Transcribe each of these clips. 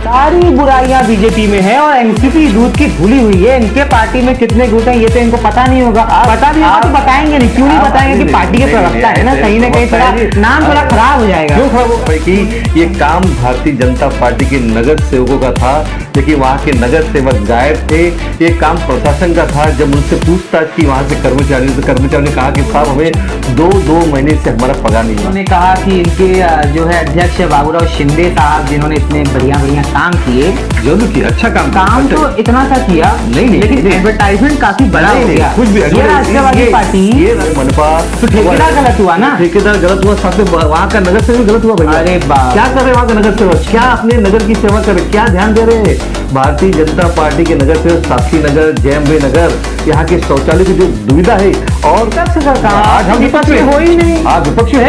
सारी बुराइयां बीजेपी में है और एनसीपी दूध की धुली हुई है। इनके पार्टी में कितने गुट हैं ये तो इनको पता नहीं होगा। पता भी होगा तो बताएंगे नहीं। क्यों नहीं बताएंगे कि पार्टी के प्रवक्ता है ना, कहीं ना कहीं थोड़ा नाम थोड़ा खराब हो जाएगा। क्यों खराब हो कि ये काम भारतीय जनता पार्टी के नगर सेवकों का था, लेकिन वहाँ के नगर सेवक गायब थे। ये काम प्रशासन का था। जब उनसे पूछताछ की वहाँ से कर्मचारियों ने कहा कि साहब हमें दो महीने से हमारा पगार नहीं। उन्होंने कहा कि इनके जो है अध्यक्ष बाबूराव शिंदे साहब जिन्होंने इतने बढ़िया काम किए, जरूर किया, अच्छा काम तो इतना सा किया नहीं, लेकिन एडवर्टाइजमेंट काफी बड़ा हो गया। कुछ भी ये राष्ट्रवादी पार्टी, ये मनपा तो ठेकेदार गलत हुआ ना, ठेकेदार गलत हुआ, साथ में वहाँ का नगर सेवक गलत हुआ भैया। अरे क्या कर रहे हैं वहाँ का नगर सेवक? क्या अपने नगर की सेवा कर रहे, क्या ध्यान दे रहे हैं? भारतीय जनता पार्टी के नगर सेवक शास्त्री नगर, जयम्बे नगर, यहाँ के शौचालय की जो दुविधा है, और आज हम विपक्ष में हो ही नहीं। आज विपक्ष है,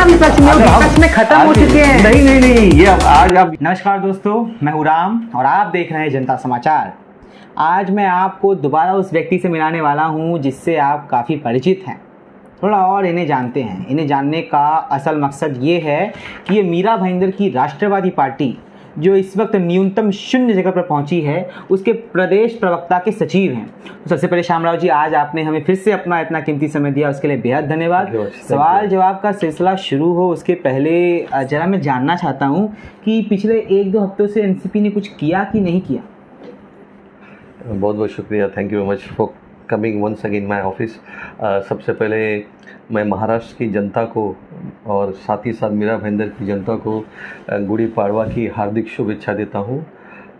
विपक्ष में खत्म हो चुके हैं। नहीं, ये आज आप। नमस्कार दोस्तों, मैं हूं राम और आप देख रहे हैं जनता समाचार। आज मैं आपको दोबारा उस व्यक्ति से मिलाने वाला हूं जिससे आप काफ़ी परिचित हैं, थोड़ा और इन्हें जानते हैं। इन्हें जानने का असल मकसद ये है कि ये मीरा भाईंदर की राष्ट्रवादी पार्टी जो इस वक्त न्यूनतम 0 जगह पर पहुंची है, उसके प्रदेश प्रवक्ता के सचिव हैं। तो सबसे पहले शामराव जी, आज आपने हमें फिर से अपना इतना कीमती समय दिया, उसके लिए बेहद धन्यवाद। सवाल जवाब का सिलसिला शुरू हो उसके पहले जरा मैं जानना चाहता हूं कि पिछले 1-2 हफ्तों से एनसीपी ने कुछ किया कि नहीं किया? बहुत बहुत शुक्रिया, thank you very much for coming once again my office. सबसे पहले मैं महाराष्ट्र की जनता को और साथ ही साथ मीरा भाईंदर की जनता को गुड़ी पाड़वा की हार्दिक शुभेच्छा देता हूँ।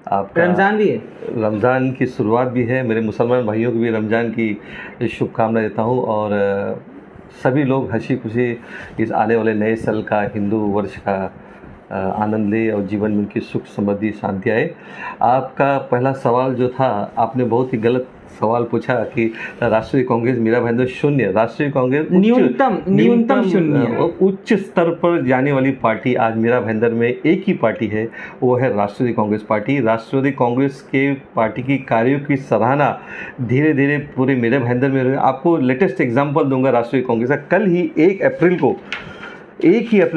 आपका रमज़ान भी है, रमज़ान की शुरुआत भी है। मेरे मुसलमान भाइयों को भी रमज़ान की शुभकामनाएं देता हूँ, और सभी लोग हंसी खुशी इस आने वाले नए साल का, हिंदू वर्ष का आनंद ले और जीवन में उनकी सुख समृद्धि शांति आए। आपका पहला सवाल जो था, आपने बहुत ही गलत सवाल पूछा कि राष्ट्रीय कांग्रेस मीरा भाईंदर शून्य, राष्ट्रीय कांग्रेस न्यूनतम शून्य, उच्च स्तर पर जाने वाली पार्टी आज मीरा भाईंदर में एक ही पार्टी है, वो है राष्ट्रीय कांग्रेस पार्टी। राष्ट्रवादी कांग्रेस के पार्टी की कार्यों की सराहना धीरे धीरे पूरे मीरा भाईंदर में। आपको लेटेस्ट एग्जाम्पल दूंगा राष्ट्रीय कांग्रेस का। कल ही 1 अप्रैल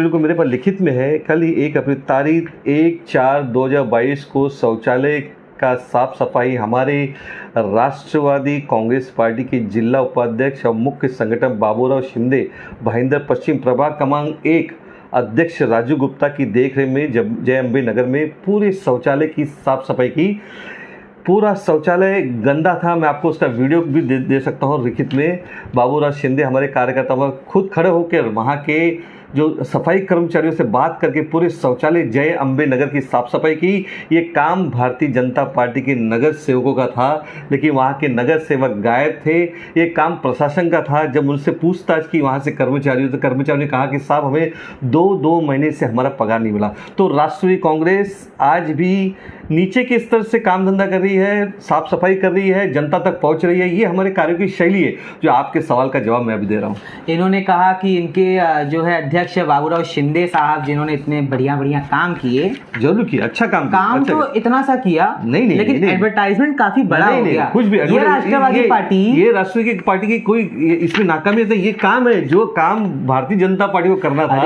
को मेरे पास लिखित में है, कल ही 1 अप्रैल तारीख 1/4/2022 को शौचालय का साफ सफाई हमारे राष्ट्रवादी कांग्रेस पार्टी के जिला उपाध्यक्ष और मुख्य संगठन बाबूराव शिंदे भाईंदर पश्चिम प्रभाग क्रमांक 1 अध्यक्ष राजू गुप्ता की देखरेख में जयम्बे नगर में पूरे शौचालय की साफ सफाई की। पूरा शौचालय गंदा था, मैं आपको उसका वीडियो भी दे सकता हूँ लिखित में। बाबूराव शिंदे हमारे कार्यकर्ता खुद खड़े होकर वहाँ के जो सफाई कर्मचारियों से बात करके पूरे शौचालय जय अम्बे नगर की साफ सफाई की। ये काम भारतीय जनता पार्टी के नगर सेवकों का था, लेकिन वहाँ के नगर सेवक गायब थे। ये काम प्रशासन का था। जब उनसे पूछताछ की वहाँ से कर्मचारियों ने कहा कि साहब हमें दो महीने से हमारा पगार नहीं मिला। तो राष्ट्रीय कांग्रेस आज भी नीचे के स्तर से काम धंधा कर रही है, साफ सफाई कर रही है, जनता तक पहुँच रही है। ये हमारे कार्यों की शैली है, जो आपके सवाल का जवाब मैं अभी दे रहा हूँ। इन्होंने कहा कि इनके जो है अध्यक्ष बाबूराव शिंदे साहब जिन्होंने इतने बढ़िया काम किए, जरूर किया, अच्छा काम तो इतना सा किया नहीं, लेकिन एडवर्टाइजमेंट काफी बड़ा हो गया। कुछ भी ये राष्ट्रवादी पार्टी, ये राष्ट्रीय पार्टी की कोई इसमें नाकामी है? ये काम है, जो काम भारतीय जनता पार्टी को करना था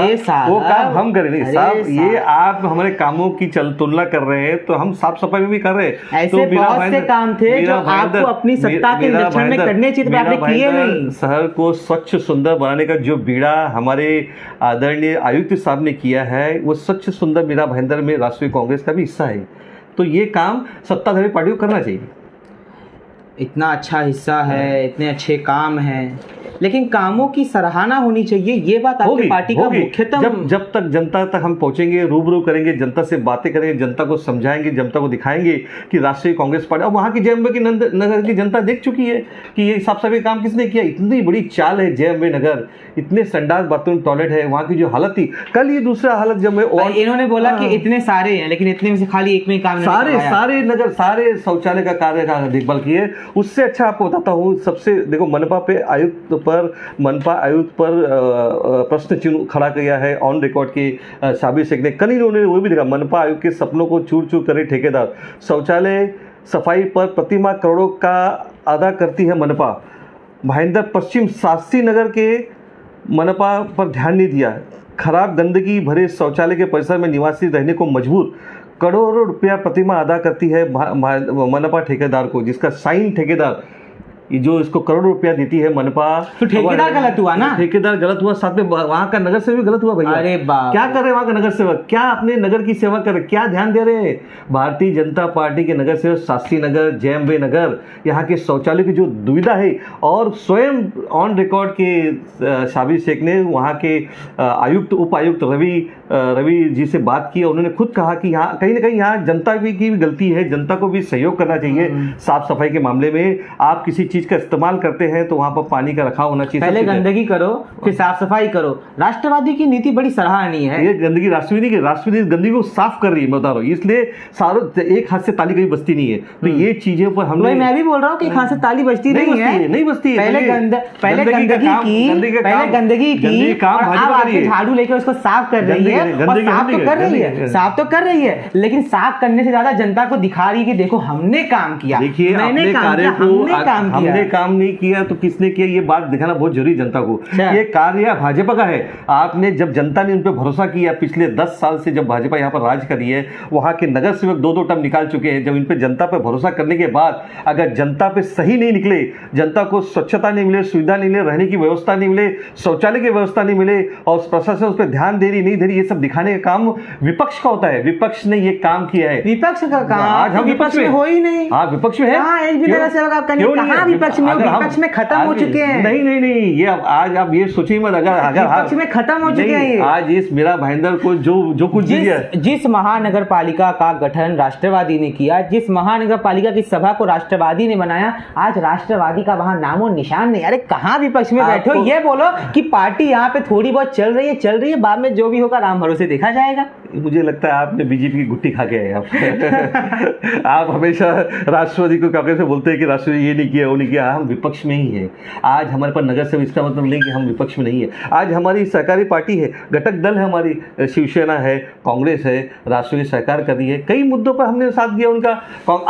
वो काम हम करेंगे। साहब ये आप हमारे कामों की तुलना कर रहे हैं, तो हम साफ सफाई में भी कर रहे हैं। ऐसे बहुत से काम थे जो आपको अपनी सत्ता के निरीक्षण में करने चाहिए, तो आपने किए नहीं। शहर को स्वच्छ सुंदर बनाने का जो बीड़ा हमारे आदरणीय आयुक्त साहब ने किया है, वो स्वच्छ सुंदर मीरा भाईंदर में राष्ट्रीय कांग्रेस का भी हिस्सा है। तो ये काम सत्ताधारी पार्टी को करना चाहिए। इतना अच्छा हिस्सा है, इतने अच्छे काम हैं, लेकिन कामों की सराहना होनी चाहिए। ये बात आपकी पार्टी का मुख्यतम, जब तक जनता तक हम पहुंचेंगे, रूबरू करेंगे, जनता से बातें करेंगे, जनता को समझाएंगे, जनता को दिखाएंगे कि राष्ट्रीय कांग्रेस पार्टी, और वहाँ की जयम्बे की नगर की जनता देख चुकी है कि ये साफ सफाई काम किसने किया। इतनी बड़ी चाल है जयम्बे नगर, इतने संडास बाथरूम टॉयलेट है, वहाँ की जो हालत थी। कल ये दूसरा हालत जब मैं, इन्होंने बोला कि इतने सारे हैं, लेकिन इतने में से खाली एक में काम, सारे नगर सारे शौचालय का कार्य का देखभाल किए। उससे अच्छा आपको बताता हूँ, सबसे देखो, मनपा आयुक्त पर प्रश्न चिन्ह खड़ा किया है ऑन रिकॉर्ड की साबिर शेख ने। कल इन्होंने वो भी देखा, मनपा आयुक्त के सपनों को चूर चूर करे ठेकेदार, शौचालय सफाई पर प्रतिमाह करोड़ों का अदा करती है मनपा। भाईंदर पश्चिम शास्त्री नगर के मनपा पर ध्यान नहीं दिया। खराब गंदगी भरे शौचालय के परिसर में निवासी रहने को मजबूर, करोड़ों रुपया प्रतिमाह अदा करती है मनपा ठेकेदार को, जिसका साइन ठेकेदार ये जो इसको करोड़ों रुपया देती है मनपा। तो ठेकेदार गलत हुआ ना? ठेकेदार गलत हुआ, साथ में वहाँ का नगर सेवक गलत हुआ भैया। अरे बाप, क्या कर रहे हैं वहाँ का नगर सेवक? क्या अपने नगर की सेवा कर रहे, क्या ध्यान दे रहे हैं? भारतीय जनता पार्टी के नगर सेवक शास्त्री नगर, जैम्बे नगर, यहाँ के शौचालय की जो दुविधा है, और स्वयं ऑन रिकॉर्ड के शाबिर शेख ने वहाँ के आयुक्त उप आयुक्त रवि जी से बात की। उन्होंने खुद कहा कि यहाँ कहीं ना कहीं यहाँ जनता की भी गलती है, जनता को भी सहयोग करना चाहिए साफ सफाई के मामले में। आप किसी चीज का इस्तेमाल करते हैं तो वहां पर पानी का रखाव होना चाहिए। पहले गंदगी करो फिर साफ सफाई करो। राष्ट्रवादी की नीति बड़ी सराहनीय है। ये गंदगी राष्ट्रवादी गंदगी को साफ कर रही है, मैं बता रहा हूँ। इसलिए सारों एक हाथ से ताली कभी बजती नहीं है। तो ये चीजें पर हमने, मैं भी बोल रहा हूँ कि हाथ से ताली बजती नहीं है, नहीं बजती है। पहले गंदगी की झाड़ू लेके उसको साफ कर रही है, साफ तो कर रही है, लेकिन साफ करने से ज्यादा जनता को दिखा रही है कि देखो हमने काम किया। देखिए अपने कार्य को हमने काम नहीं किया तो किसने किया, ये बात दिखाना बहुत जरूरी जनता को। ये कार्य भाजपा का है। आपने जब जनता ने उन पर भरोसा किया, पिछले 10 साल से जब भाजपा यहाँ पर राज कर रही है, वहां के नगर सेवक 2-2 टर्म निकाल चुके हैं। जब इन पे जनता पर भरोसा करने के बाद अगर जनता पे सही नहीं निकले, जनता को स्वच्छता नहीं मिले, सुविधा नहीं मिले, रहने की व्यवस्था नहीं मिले, शौचालय की व्यवस्था नहीं मिले, और प्रशासन उस पर ध्यान दे रही नहीं दे रही, ये सब दिखाने का काम विपक्ष का होता है। विपक्ष ने ये काम किया है। विपक्ष का काम आज हम विपक्ष में हो ही नहीं। हाँ विपक्ष में है। एक भी नगर सेवक आपका नहीं, कहाँ विपक्ष में? विपक्ष में खत्म हो चुके हैं। नहीं ये आज आप ये सोचिए मत, अगर विपक्ष में खत्म हो चुके हैं। आज इस मीरा भाईंदर को जो कुछ जिस महानगर पालिका का गठन राष्ट्रवादी ने किया, जिस महानगर पालिका की सभा को राष्ट्रवादी ने बनाया, आज राष्ट्रवादी का वहां नामो निशान नहीं। अरे कहाँ विपक्ष में बैठे हो? ये बोलो कि पार्टी यहाँ पे थोड़ी बहुत चल रही है, बाद में जो भी होगा राम भरोसे देखा जाएगा। मुझे लगता है आपने बीजेपी की गुट्टी खा के आए आप हमेशा राष्ट्रवादी को कांग्रेस से बोलते हैं कि राष्ट्रवादी ये नहीं किया वो नहीं किया। हम विपक्ष में ही है। आज हमारे पास नगर सेवक, इसका मतलब नहीं कि हम विपक्ष में नहीं है। आज हमारी सरकारी पार्टी है, घटक दल है हमारी, शिवसेना है, कांग्रेस है, राष्ट्रवादी सरकार कर रही है। कई मुद्दों पर हमने साथ दिया उनका।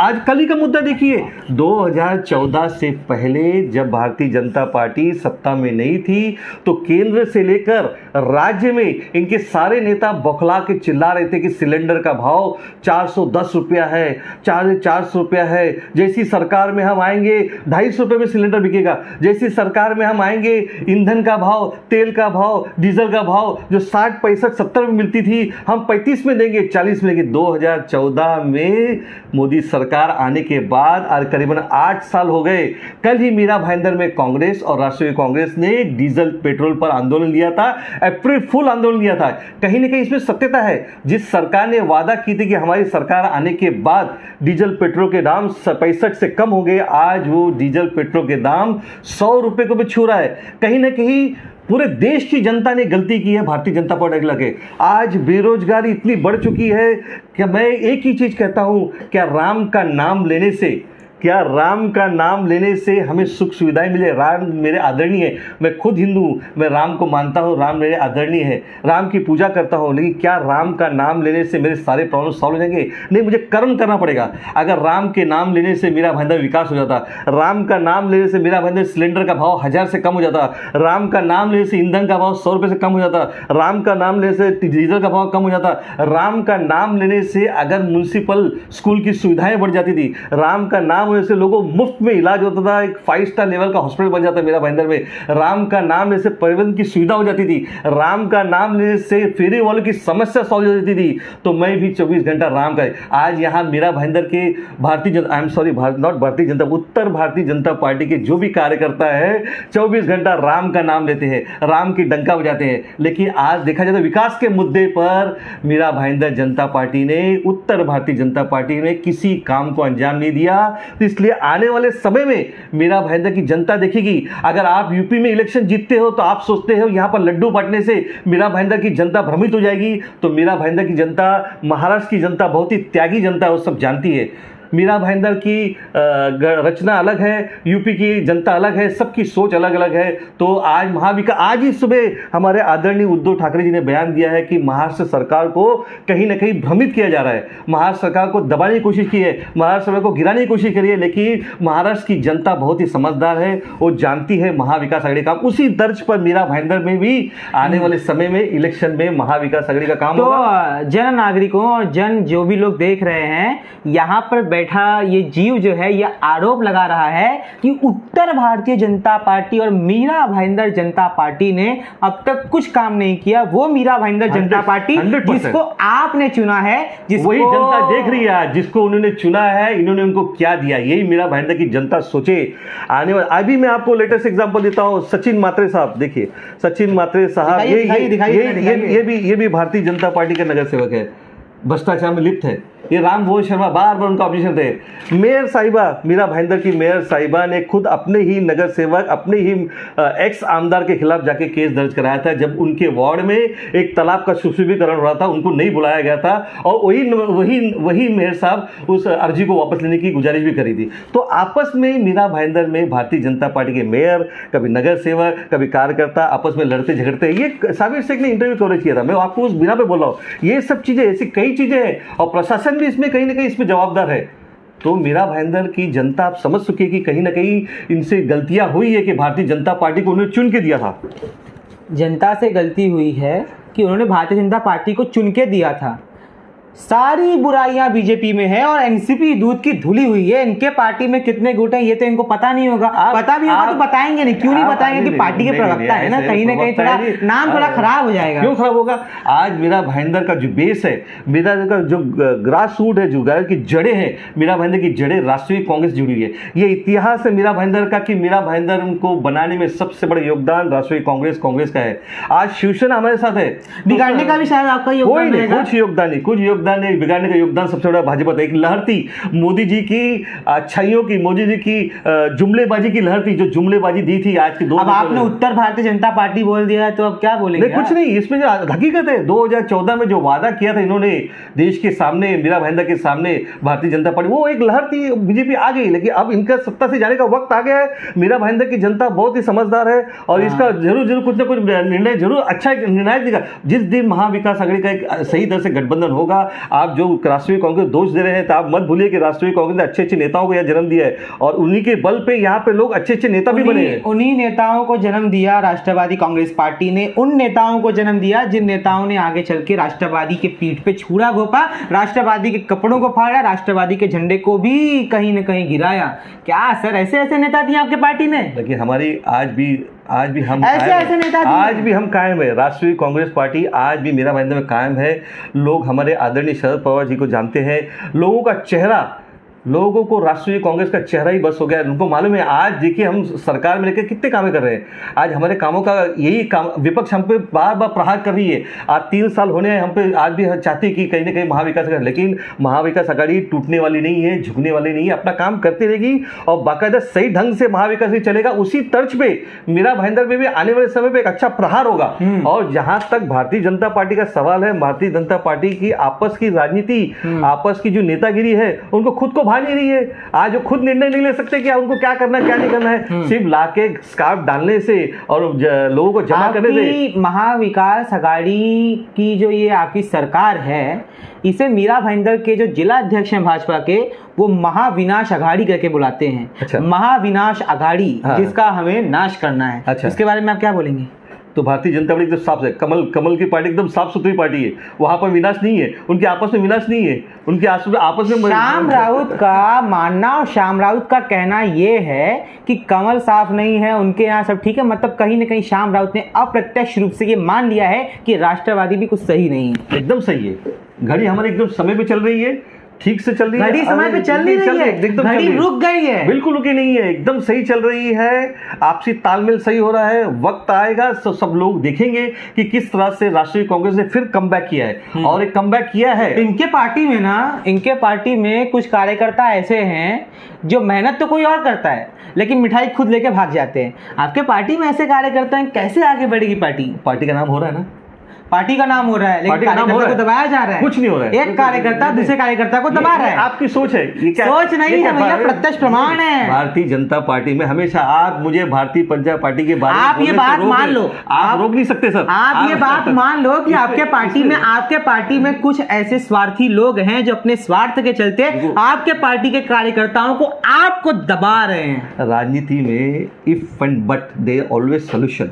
आज कल ही का मुद्दा देखिए, 2014 से पहले जब भारतीय जनता पार्टी सत्ता में नहीं थी तो केंद्र से लेकर राज्य में इनके सारे नेता बौखला के चिल्ला रहे थे कि सिलेंडर का भाव 410 रुपया है, 450 रुपया है। जैसी सरकार में हम आएंगे 250 रुपये में सिलेंडर बिकेगा। जैसी सरकार में हम आएंगे ईंधन का भाव, तेल का भाव, डीजल का भाव जो 60, 65, 70 में मिलती थी हम 35 में देंगे, 40 में देंगे। 2014 में मोदी सरकार आने के बाद करीबन 8 साल हो गए। कल ही मीरा भाईंदर में कांग्रेस और राष्ट्रीय कांग्रेस ने डीजल पेट्रोल पर आंदोलन लिया था, अप्रैल फुल आंदोलन लिया था। कहीं ना कहीं इसमें सत्यता है। जिस सरकार ने वादा की थी कि हमारी सरकार आने के बाद डीजल पेट्रोल के दाम 65 से कम हो गए, आज वो डीजल पेट्रोल के दाम 100 रुपए को भी छू रहा है। कहीं ना कहीं पूरे देश की जनता ने गलती की है भारतीय जनता पार्टी लगे। आज बेरोजगारी इतनी बढ़ चुकी है कि मैं एक ही चीज कहता हूं, क्या राम का नाम लेने से हमें सुख सुविधाएं मिले? राम मेरे आदरणीय है, मैं खुद हिंदू हूँ, मैं राम को मानता हूँ, राम मेरे आदरणीय है, राम की पूजा करता हूँ, लेकिन क्या राम का नाम लेने से मेरे सारे प्रॉब्लम सॉल्व हो जाएंगे? नहीं, मुझे कर्म करना पड़ेगा। अगर राम के नाम लेने से मीरा भाईंदर विकास हो जाता, राम का नाम लेने से मीरा भाईंदर सिलेंडर का भाव 1000 से कम हो जाता, राम का नाम लेने से ईंधन का भाव 100 रुपये से कम हो जाता, राम का नाम लेने से डीजल का भाव कम हो जाता, राम का नाम लेने से अगर म्यूनसिपल स्कूल की सुविधाएं बढ़ जाती थी, राम का नाम लेने से लोगों मुफ्त में इलाज होता था, एक 5 स्टार लेवल का हॉस्पिटल बन जाता मीरा भाईंदर में, राम का नाम लेने से परिवहन की सुविधा हो जाती थी, राम का नाम लेने से फेरी वालों की समस्या सॉल्व हो जाती थी। तो मैं भी 24 घंटा राम का। आज यहाँ मीरा भाईंदर के उत्तर भारतीय जनता पार्टी के जो भी कार्यकर्ता है 24 घंटा राम का नाम लेते हैं, राम की डंका बजाते हैं। लेकिन आज देखा जाए तो विकास के मुद्दे पर मीरा भाईंदर जनता पार्टी ने, उत्तर भारतीय जनता पार्टी ने किसी काम को अंजाम नहीं दिया। तो इसलिए आने वाले समय में मीरा भाईंदर की जनता देखेगी। अगर आप यूपी में इलेक्शन जीतते हो तो आप सोचते हो यहां पर लड्डू बांटने से मीरा भाईंदर की जनता भ्रमित हो जाएगी, तो मीरा भाईंदर की जनता, महाराष्ट्र की जनता बहुत ही त्यागी जनता है, वो सब जानती है। मीरा भाईंदर की रचना अलग है, यूपी की जनता अलग है, सबकी सोच अलग अलग है। तो आज आज ही सुबह हमारे आदरणीय उद्धव ठाकरे जी ने बयान दिया है कि महाराष्ट्र सरकार को कहीं ना कहीं भ्रमित किया जा रहा है, महाराष्ट्र सरकार को दबाने की कोशिश की है, महाराष्ट्र सरकार को गिराने की कोशिश करी है। लेकिन महाराष्ट्र की जनता बहुत ही समझदार है, वो जानती है महाविकास आघाड़ी का। उसी दर्ज पर मीरा भाईंदर में भी आने वाले समय में इलेक्शन में महाविकास आघाड़ी का काम होगा। तो जन नागरिकों और जन जो भी लोग देख रहे हैं, यहाँ पर बैठा ये जीव जो है ये आरोप लगा रहा है कि उत्तर भारतीय जनता पार्टी और मीरा भाईंदर जनता पार्टी ने अब तक कुछ काम नहीं किया। वो मीरा भाईंदर जनता पार्टी 100% जिसको आपने चुना है, जिसको वही जनता देख रही है, जिसको उन्होंने चुना है, इन्होंने उनको क्या दिया, यही मीरा भाईंदर की जनता सोचे। आने वाले अभी मैं आपको लेटेस्ट एग्जांपल देता हूं, सचिन मात्रे साहब। देखिए सचिन मात्रे साहब ये भी भारतीय जनता पार्टी के नगर सेवक है, भ्रष्टाचार में लिप्त है। ये राम भुवन शर्मा बार बार उनका ऑब्जेक्शन थे। मेयर साहिबा, मीरा भाईंदर की मेयर साहिबा ने खुद अपने ही नगर सेवक, अपने ही एक्स आमदार के खिलाफ जाके केस दर्ज कराया था जब उनके वार्ड में एक तालाब का सुशोभीकरण हो रहा था, उनको नहीं बुलाया गया था और वही मेयर साहब उस अर्जी को वापस लेने की गुजारिश भी करी थी। तो आपस में मीरा भाईंदर में भारतीय जनता पार्टी के मेयर, कभी नगर सेवक, कभी कार्यकर्ता आपस में लड़ते झगड़ते। ये साबिर शेख ने इंटरव्यू कवरेज किया था, मैं आपको उस बिना पे बोल रहा हूँ। ये सब चीजें, ऐसी कई चीजें हैं और प्रशासन भी इसमें कहीं ना कहीं इसमें जवाबदार है। तो मीरा भाईंदर की जनता आप समझ चुके कि कहीं ना कहीं इनसे गलतियां हुई है कि भारतीय जनता पार्टी को उन्होंने चुन के दिया था। जनता से गलती हुई है कि उन्होंने भारतीय जनता पार्टी को चुन के दिया था। सारी बुराइयां बीजेपी में है और एनसीपी दूध की धुली हुई है। इनके पार्टी में कितने गुट हैं ये तो इनको पता नहीं होगा। पता भी होगा तो बताएंगे नहीं, क्यों नहीं बताएंगे कि पार्टी के प्रवक्ता है ना, कहीं ना कहीं थोड़ा नाम थोड़ा खराब हो जाएगा। क्यों खराब होगा? आज मीरा भाईंदर का जो बेस है, मीरा का जो ग्रास रूट है, जो की जड़ें हैं, मीरा भाईंदर की जड़ें राष्ट्रीय कांग्रेस जुड़ी हुई है। ये इतिहास है मीरा भाईंदर का कि मीरा भाईंदर को बनाने में सबसे बड़ा योगदान राष्ट्रीय कांग्रेस का है। आज शिवसेना हमारे साथ है, बिगाड़ने का भी शायद आपका योगदान है। कुछ योगदान नहीं, बिगाड़ने का योगदान सबसे बड़ा भाजपा था। एक लहर थी मोदी जी की अच्छाइयों की, मोदी जी की जुमलेबाजी की लहर थी, जो जुमलेबाजी दी थी आज की दो। अब आपने उत्तर भारतीय जनता पार्टी बोल दिया है तो अब क्या बोलेंगे? कुछ नहीं, इसमें जो हकीकत है 2014 में जो वादा किया था इन्होंने देश के सामने, मीरा भाईंदर के सामने, भारतीय जनता पार्टी, वो एक लहर थी, बीजेपी आ गई। लेकिन अब इनका सत्ता से जाने का वक्त आ गया है। मीरा भाईंदर की जनता बहुत ही समझदार है और इसका जरूर कुछ ना कुछ निर्णय जरूर अच्छा निर्णायक देगा। जिस दिन महाविकास आघाड़ी का एक सही तरह से गठबंधन होगा, आप जो राष्ट्रीय कांग्रेस दोष दे रहे हैं तो आप मत भूलिए कि राष्ट्रीय कांग्रेस ने अच्छे नेताओं को यह जन्म दिया है और उन्हीं के बल पे यहाँ पे लोग अच्छे नेता भी बने हैं। उन्हीं नेताओं को जन्म दिया राष्ट्रवादी कांग्रेस पार्टी ने, उन नेताओं को जन्म दिया जिन नेताओं ने आगे चल के राष्ट्रवादी के पीठ पे छुरा घोपा, राष्ट्रवादी के कपड़ों को फाड़ा, राष्ट्रवादी के झंडे को भी कहीं न कहीं गिराया। क्या सर ऐसे नेता दिए आपके पार्टी ने? लेकिन हमारी आज भी हम कायम है। राष्ट्रीय कांग्रेस पार्टी आज भी मीरा भाईंदर में कायम है। लोग हमारे आदरणीय शरद पवार जी को जानते हैं। लोगों का चेहरा, लोगों को राष्ट्रीय कांग्रेस का चेहरा ही बस हो गया। उनको मालूम है, आज देखिए हम सरकार में लेकर कितने कामें कर रहे हैं। आज हमारे कामों का यही काम, विपक्ष हम पे बार बार प्रहार कर रही है। आज 3 साल होने हैं हम पे, आज भी चाहते हैं कि कहीं ना कहीं महाविकास आघाड़ी, लेकिन महाविकास आघाड़ी टूटने वाली नहीं है, झुकने वाली नहीं है, अपना काम करती रहेगी और बाकायदा सही ढंग से महाविकास आघाड़ी चलेगा। उसी तर्ज पे मीरा भाईंदर में भी आने वाले समय पे एक अच्छा प्रहार होगा। और जहां तक भारतीय जनता पार्टी का सवाल है, भारतीय जनता पार्टी की आपस की राजनीति, आपस की जो नेतागिरी है, उनको खुद को नहीं रही है। आज वो खुद निर्णय नहीं ले सकते कि उनको क्या करना क्या नहीं करना है। सिर्फ लाके स्कार्फ डालने से और लोगों को जमा करने से। महाविकास आघाड़ी की जो ये आपकी सरकार है, इसे मीरा भाईंदर के जो जिला अध्यक्ष हैं भाजपा के, वो महाविनाश आघाड़ी करके बुलाते हैं। अच्छा। महाविनाश आघाड़ी, जिसका हमें नाश करना है। अच्छा। इसके बारे में आप क्या बोलेंगे? तो भारतीय जनता पार्टी एकदम साफ है, कमल की पार्टी एकदम साफ सुथरी पार्टी है। वहां पर विनाश नहीं है, उनके आपस में विनाश नहीं है, उनके आपस में। श्याम राउत का मानना और श्याम राउत का कहना ये है कि कमल साफ नहीं है, उनके यहाँ सब ठीक है। मतलब कहीं ना कहीं श्याम राउत ने अप्रत्यक्ष रूप से ये मान लिया है कि राष्ट्रवादी भी कुछ सही नहीं है। एकदम सही है, घड़ी हमारे एकदम समय पे चल रही है, ठीक से चल रही है, घड़ी समय पे चल नहीं रही है, घड़ी रुक गई है, बिल्कुल रुकी नहीं है, एकदम सही चल रही है। आपसी तालमेल सही हो रहा है। वक्त आएगा तो सब लोग देखेंगे कि किस तरह से राष्ट्रीय कांग्रेस ने फिर कमबैक किया है और एक कमबैक किया है। इनके पार्टी में कुछ कार्यकर्ता ऐसे हैं जो मेहनत तो कोई और करता है लेकिन मिठाई खुद लेके भाग जाते हैं। आपके पार्टी में ऐसे कार्यकर्ता हैं, कैसे आगे बढ़ेगी पार्टी? पार्टी का नाम हो रहा है ना, पार्टी का नाम हो रहा है, लेकिन पार्टी का नाम हो कार्यकर्ता रहा को है। दबाया जा रहा है। कुछ नहीं हो रहा है। एक कार्यकर्ता दूसरे कार्यकर्ता को दबा रहा है। आपकी सोच है, ये क्या सोच नहीं है भैया, प्रत्यक्ष प्रमाण है। भारतीय जनता पार्टी में हमेशा आप मुझे भारतीय जनता पार्टी के बारे में आप ये बात मान लो, आप रोक नहीं सकते सर। आप ये बात मान लो कि आपके पार्टी में कुछ ऐसे स्वार्थी लोग हैं जो अपने स्वार्थ के चलते आपके पार्टी के कार्यकर्ताओं को आपको दबा रहे हैं। राजनीति में if and but there always solution.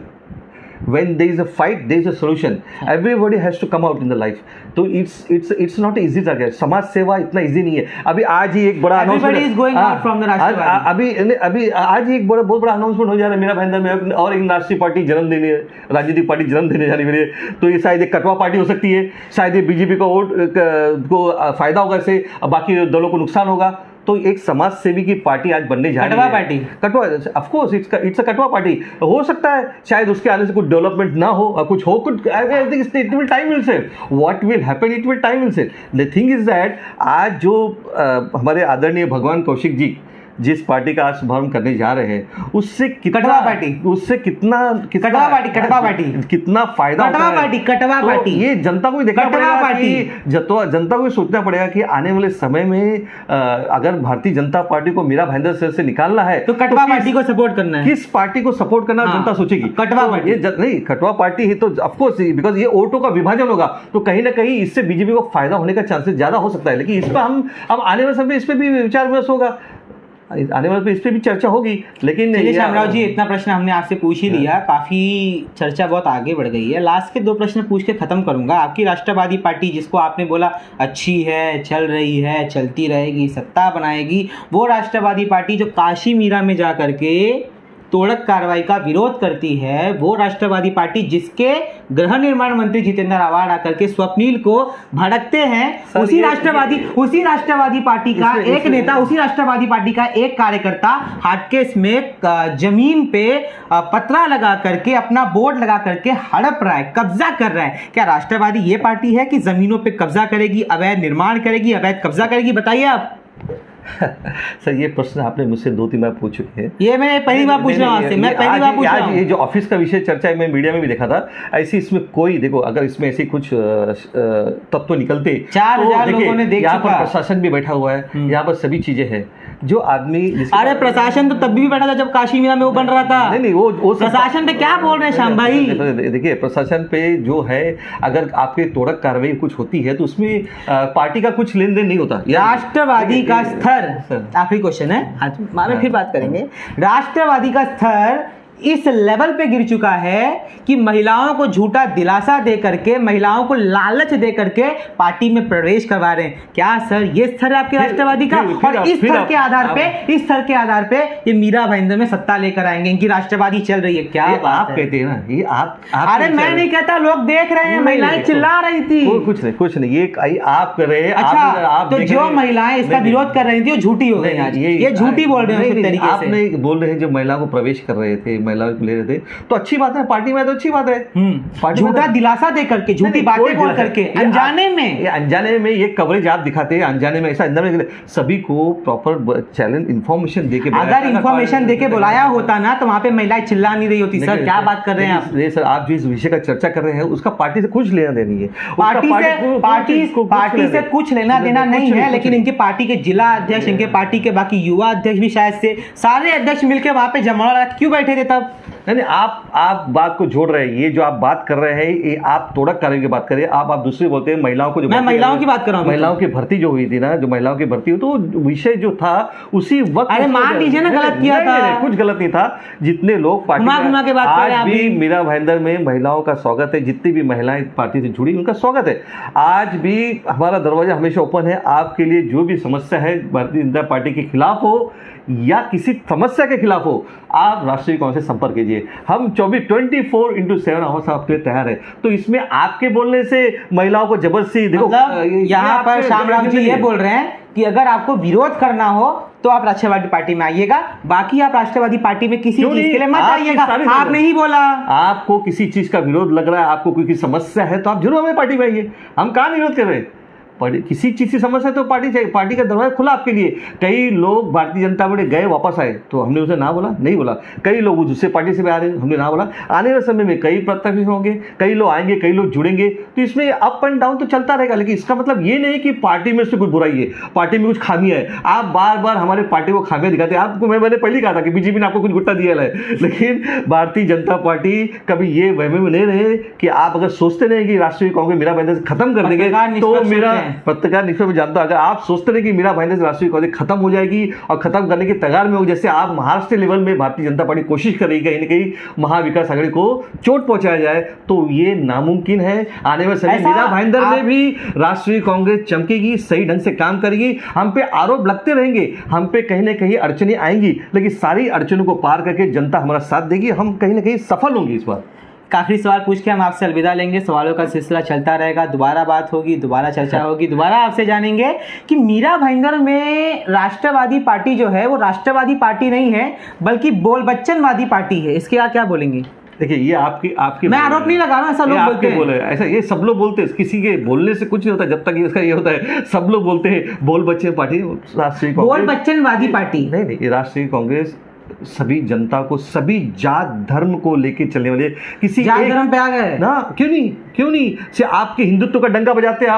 When there is a fight, there is a solution. Everybody has to come out in the life. तो it's not easy target. समाज सेवा इतना इजी नहीं है। अभी आज ही एक बड़ा Everybody is going out from the राष्ट्रवादी। अभी आज ही एक बहुत बड़ा अनाउंसमेंट हो जा रहा है मेरा भाईंदर में, और एक राष्ट्रीय पार्टी जन्म देने, राजनीतिक पार्टी जन्म देने जाने वाली है। तो ये शायद एक कटवा पार्टी हो सकती है, शायद ये बीजेपी का वोट को फायदा होगा, इससे बाकी दलों को नुकसान होगा। तो एक समाज सेवी की पार्टी आज बनने जा रही है। कटवा party, of course it's a कटवा पार्टी। हो सकता है शायद उसके आने से कुछ डेवलपमेंट ना हो, कुछ हो, कुछ I think it will time will say what will happen, it will time will say. The thing is that आज जो हमारे आदरणीय भगवान कौशिक जी जिस पार्टी का आज शुभारंभ करने जा रहे हैं, उससे कितना कटवा पार्टी, उससे कितना कटवा पार्टी कितना फायदा कटवा पार्टी ये जनता को देखना पड़ेगा कि जनता को सोचना पड़ेगा कि आने वाले समय में अगर भारतीय जनता पार्टी को मीरा भाईंदर से निकालना है तो कटवा पार्टी को सपोर्ट करना है। किस पार्टी को सपोर्ट करना जनता सोचेगी। कटवा पार्टी नहीं, कटवा पार्टी है तो ऑफकोर्स बिकॉज ये वोटों का विभाजन होगा, तो कहीं ना कहीं इससे बीजेपी को फायदा होने का चांसेस ज्यादा हो सकता है। लेकिन इस पर हम अब आने वाले समय इस पर भी विचार विमर्श होगा, आने वाले इस पे भी चर्चा होगी। लेकिन शामराव जी, इतना प्रश्न हमने आपसे पूछ ही लिया, काफी चर्चा बहुत आगे बढ़ गई है। लास्ट के 2 प्रश्न पूछ के खत्म करूंगा। आपकी राष्ट्रवादी पार्टी, जिसको आपने बोला अच्छी है, चल रही है, चलती रहेगी, सत्ता बनाएगी, वो राष्ट्रवादी पार्टी जो काशी मीरा में जा करके तोड़क कार्रवाई का विरोध करती है, वो राष्ट्रवादी पार्टी जिसके गृह निर्माण मंत्री जितेंद्र आवाड़ आकर के स्वप्निल को भड़कते हैं, उसी राष्ट्रवादी पार्टी का एक नेता, उसी राष्ट्रवादी पार्टी का एक कार्यकर्ता हाटकेस में जमीन पे पतरा लगा करके, अपना बोर्ड लगा करके हड़प रहा है, कब्जा कर रहा है। क्या राष्ट्रवादी ये पार्टी है कि जमीनों पे कब्जा करेगी, अवैध निर्माण करेगी, अवैध कब्जा करेगी? बताइए आप। सर ये प्रश्न आपने मुझसे 2-3 बार पूछ चुके हैं। ये मैं पहली बार पूछ रहा हूं आपसे, मैं पहली बार पूछ रहा हूं। ये जो ऑफिस का विषय चर्चा है, मैं मीडिया में भी देखा था, ऐसी इसमें कोई देखो अगर इसमें ऐसे कुछ तत्व निकलते 4000 लोगों ने देख यहाँ पर प्रशासन भी बैठा हुआ है, यहाँ पर सभी चीजें हैं। जो आदमी अरे प्रशासन तो तब भी बैठा था जब काशी मीरा में वो बन रहा था। नहीं वो प्रशासन पे क्या बोल रहे हैं श्याम भाई? देखिए प्रशासन पे जो है, अगर आपके तोड़क कार्रवाई कुछ होती है तो उसमें पार्टी का कुछ लेन देन नहीं होता। राष्ट्रवादी का स्तर, आखिरी क्वेश्चन है, आज फिर बात करेंगे। राष्ट्रवादी का स्तर इस लेवल पे गिर चुका है कि महिलाओं को झूठा दिलासा दे करके, महिलाओं को लालच दे करके पार्टी में प्रवेश करवा रहे हैं। क्या सर ये स्तर है आपके राष्ट्रवादी का? और इस स्तर के आधार पे ये मीरा भाईंदर में सत्ता लेकर आएंगे, इनकी राष्ट्रवादी चल रही है। क्या आप कहते हैं ना, ये आप अरे मैं नहीं कहता, लोग देख रहे हैं, महिलाएं चिल्ला रही थी। कुछ नहीं, ये आप कर रहे हैं। अच्छा, तो जो महिलाएं इसका विरोध कर रही थी वो झूठी हो गई आज, ये झूठी बोल रहे हैं। आपने बोल रहे हैं जो महिलाओं को प्रवेश कर रहे थे, महिलाओं को ले रहे थे, तो अच्छी बात है, पार्टी में तो अच्छी बात है। झूठा दिलासा दे करके, झूठी बातें बोल करके, अनजाने में ये कवरेज आप दिखाते हैं, अनजाने में ऐसा सभी को प्रॉपर चैलेंज इंफॉर्मेशन देके, अगर इंफॉर्मेशन देके बुलाया होता ना तो वहां पे महिलाएं चिल्ला नहीं रही होती। सर क्या बात कर रहे हैं आप? सर आप जिस विषय का चर्चा कर रहे हैं उसका पार्टी से कुछ लेना देना नहीं है, पार्टी से कुछ लेना देना नहीं है। लेकिन इनके पार्टी के जिला अध्यक्ष, इनके पार्टी के बाकी युवा अध्यक्ष भी शायद से सारे अध्यक्ष मिलकर वहां पे जमा क्यों बैठे थे तब? नहीं, आप बात को जोड़ रहे हैं। ये जो आप बात कर रहे हैं, ये आप तोड़क कार्य की बात कर रहे हैं। आप दूसरी बोलते हैं महिलाओं को, जो मैं महिलाओं की बात कर रहा हूं, महिलाओं की भर्ती जो हुई थी ना, जो महिलाओं की भर्ती हुई, तो विषय जो था उसी वक्त, अरे मान लीजिए ना गलत किया था, कुछ गलत नहीं था। जितने लोग पार्टी के बात आज भी मीरा भाईंदर में महिलाओं का स्वागत है, जितनी भी महिलाएं पार्टी से जुड़ी उनका स्वागत है। आज भी हमारा दरवाजा हमेशा ओपन है आपके लिए। जो भी समस्या है भारतीय जनता पार्टी के खिलाफ हो या किसी समस्या के खिलाफ हो, आप राष्ट्रीय कांग्रेस से संपर्क कीजिए। हम 24/7 आवर्स आपके लिए तैयार है। तो इसमें आपके बोलने से महिलाओं को जबरदस्ती देखो, यहाँ पर श्यामराव जी ये बोल रहे हैं कि अगर आपको विरोध करना हो तो आप राष्ट्रवादी पार्टी में आइएगा, बाकी आप राष्ट्रवादी पार्टी में किसी चीज के लिए मत आइएगा। आपने ही बोला, आपको किसी चीज का विरोध लग रहा है, आपको कोई समस्या है तो आप जरूर हमें पार्टी में आइए। हम कहाँ विरोध कर रहे हैं? किसी चीज़ की समस्या तो पार्टी चाहिए, पार्टी का दरवाजा खुला आपके लिए। कई लोग भारतीय जनता पार्टी गए वापस आए तो हमने उसे ना बोला, नहीं बोला। कई लोग दूसरे पार्टी से भी आ रहे हैं, हमने ना बोला। आने वाले समय में कई प्रत्याशी होंगे, कई लोग आएंगे, कई लोग जुड़ेंगे, तो इसमें अप एंड डाउन तो चलता रहेगा। लेकिन इसका मतलब ये नहीं कि पार्टी में से कोई बुराई है, पार्टी में कुछ खामियां है। आप बार बार हमारे पार्टी को खामियां दिखाते हैं। आपको मैंने पहले कहा था कि बीजेपी ने आपको कुछ गुट्टा दिया है, लेकिन भारतीय जनता पार्टी कभी ये वहम में नहीं रहे कि आप अगर सोचते नहीं कि राष्ट्रीय कांग्रेस मीरा भाईंदर खत्म कर देंगे तो मेरा पत्रकार निष्पक्ष में जानता हूं, अगर आप सोचते रहे कि मीरा भाईंदर राष्ट्रीय कांग्रेस खत्म हो जाएगी और खत्म करने की तैयार में हो, जैसे आप महाराष्ट्र लेवल में भारतीय जनता पार्टी कोशिश कर रही है कहीं ना कहीं महाविकास आघाड़ी को चोट पहुंचाया जाए, तो ये नामुमकिन है। आने वाले समय मीरा भाईंदर में भी राष्ट्रीय कांग्रेस चमकेगी, सही ढंग से काम करेगी। हम पे आरोप लगते रहेंगे, हम पे कहीं ना कहीं अड़चने आएंगी, लेकिन सारी अड़चनों को पार करके जनता हमारा साथ देगी, हम कहीं ना कहीं सफल होंगे। इस बार आखिरी सवाल पूछ के हम आपसे अलविदा लेंगे। सवालों का सिलसिला चलता रहेगा, दोबारा बात होगी, दोबारा चर्चा होगी, दोबारा आपसे जानेंगे कि मीरा भाईंदर में राष्ट्रवादी पार्टी जो है वो राष्ट्रवादी पार्टी नहीं है बल्कि बोल बच्चनवादी पार्टी है। इसके आप क्या बोलेंगे? देखिए, ये आपके मैं आरोप नहीं लगा रहा, ऐसा लोग बोलते हैं। बोले ऐसा, ये सब लोग बोलते हैं। किसी के बोलने से कुछ नहीं होता, जब तक इसका ये होता है सब लोग बोलते हैं बोल बच्चन पार्टी, राष्ट्रीय बोल बच्चनवादी पार्टी नहीं, ये राष्ट्रीय कांग्रेस सभी जनता को, सभी जात धर्म को लेके चलने वाले, किसी जात धर्म पे आ गए ना, क्यों नहीं से आपके हिंदुत्व का डंका बजाते हैं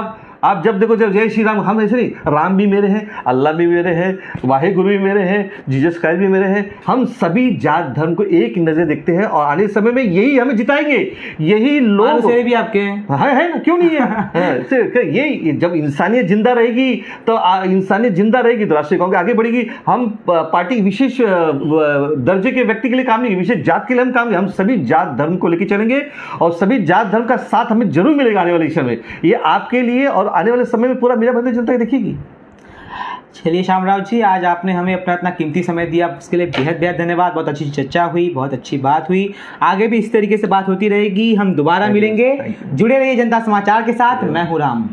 आप जब देखो, जब जय श्री राम, हम ऐसे नहीं, राम भी मेरे हैं, अल्लाह भी मेरे हैं, वाहेगुरु भी मेरे हैं, जीसस क्राइस्ट भी मेरे हैं। हम सभी जात धर्म को एक नजर देखते हैं और आने समय में यही हमें जिताएंगे। यही लोग भी आपके है ना, क्यों नहीं है? ये जब इंसानियत जिंदा रहेगी तो इंसानियत जिंदा रहेगी तो राष्ट्रीय कांग्रेस आगे बढ़ेगी। हम पार्टी विशेष दर्जे के व्यक्ति के लिए काम नहीं, विशेष जात के लिए हम काम नहीं, हम सभी जात धर्म को लेकर चलेंगे और सभी जात धर्म का साथ हमें जरूर मिलेगा आने वाले समय में। ये आपके लिए और आने वाले समय में पूरा मीरा भाईंदर जनता देखेगी। चलिए श्यामराव जी, आज आपने हमें अपना इतना कीमती समय दिया, उसके लिए बेहद बेहद धन्यवाद। बहुत अच्छी चर्चा हुई, बहुत अच्छी बात हुई। आगे भी इस तरीके से बात होती रहेगी, हम दोबारा मिलेंगे। जुड़े रहिए जनता समाचार के साथ। मैं हूं राम।